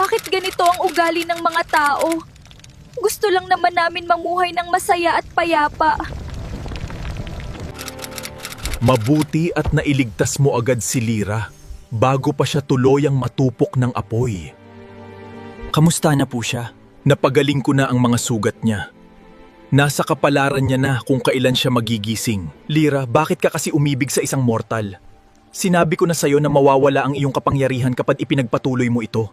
Bakit ganito ang ugali ng mga tao? Gusto lang naman namin mamuhay ng masaya at payapa. Mabuti at nailigtas mo agad si Lyra bago pa siya tuluyang matupok ng apoy. Kamusta na po siya? Napagaling ko na ang mga sugat niya. Nasa kapalaran niya na kung kailan siya magigising. Lyra, bakit ka kasi umibig sa isang mortal? Sinabi ko na sa'yo na mawawala ang iyong kapangyarihan kapag ipinagpatuloy mo ito.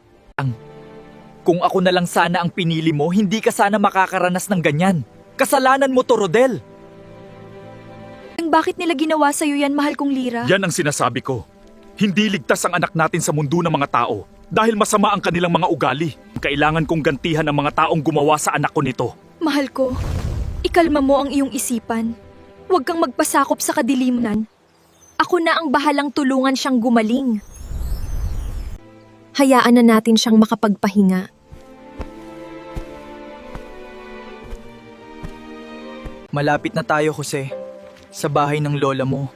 Kung ako na lang sana ang pinili mo, hindi ka sana makakaranas ng ganyan. Kasalanan mo to, Rodel. Bakit nila ginawa sa'yo yan, mahal kong Lyra? Yan ang sinasabi ko. Hindi ligtas ang anak natin sa mundo ng mga tao dahil masama ang kanilang mga ugali. Kailangan kong gantihan ang mga taong gumawa sa anak ko nito. Mahal ko, ikalma mo ang iyong isipan. Huwag kang magpasakop sa kadiliman. Ako na ang bahalang tulungan siyang gumaling. Hayaan na natin siyang makapagpahinga. Malapit na tayo, Jose. Sa bahay ng lola mo.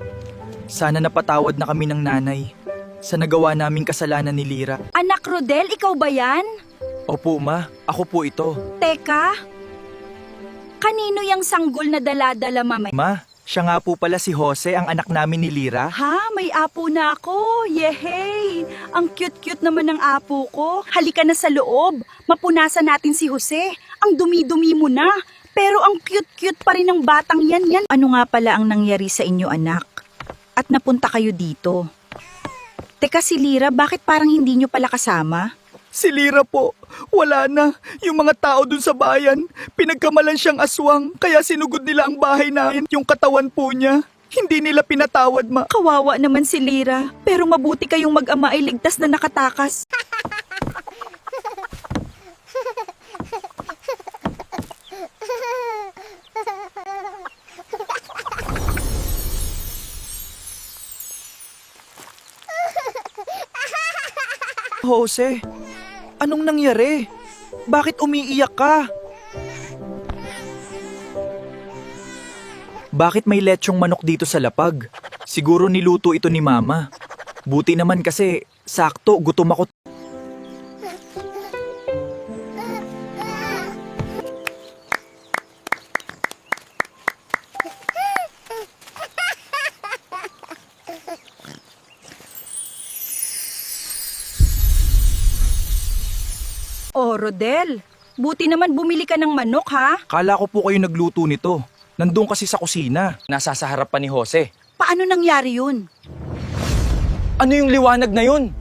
Sana napatawad na kami ng nanay sa nagawa naming kasalanan ni Lyra. Anak Rodel, ikaw ba yan? Opo, ma. Ako po ito. Teka, kanino yung sanggol na dala-dala mamay? Ma, siya nga po pala si Jose, ang anak namin ni Lyra. Ha? May apo na ako. Yehey! Ang cute-cute naman ng apo ko. Halika na sa loob. Mapunasan natin si Jose. Ang dumi-dumi mo na. Pero ang cute-cute pa rin ng batang yan. Ano nga pala ang nangyari sa inyo, anak? At napunta kayo dito. Teka, si Lyra, bakit parang hindi nyo pala kasama? Si Lyra po, wala na. Yung mga tao dun sa bayan, pinagkamalan siyang aswang, kaya sinugod nila ang bahay namin. Yung katawan po niya, hindi nila pinatawad, ma. Kawawa naman si Lyra. Pero mabuti kayong mag-ama ay ligtas na nakatakas. Jose, anong nangyari? Bakit umiiyak ka? Bakit may lechong manok dito sa lapag? Siguro niluto ito ni Mama. Buti naman kasi, sakto, gutom ako. Oh, Rodel, buti naman bumili ka ng manok, ha? Kala ko po kayo nagluto nito. Nandun kasi sa kusina. Nasa sa harapan ni Jose. Paano nangyari yun? Ano yung liwanag na yun?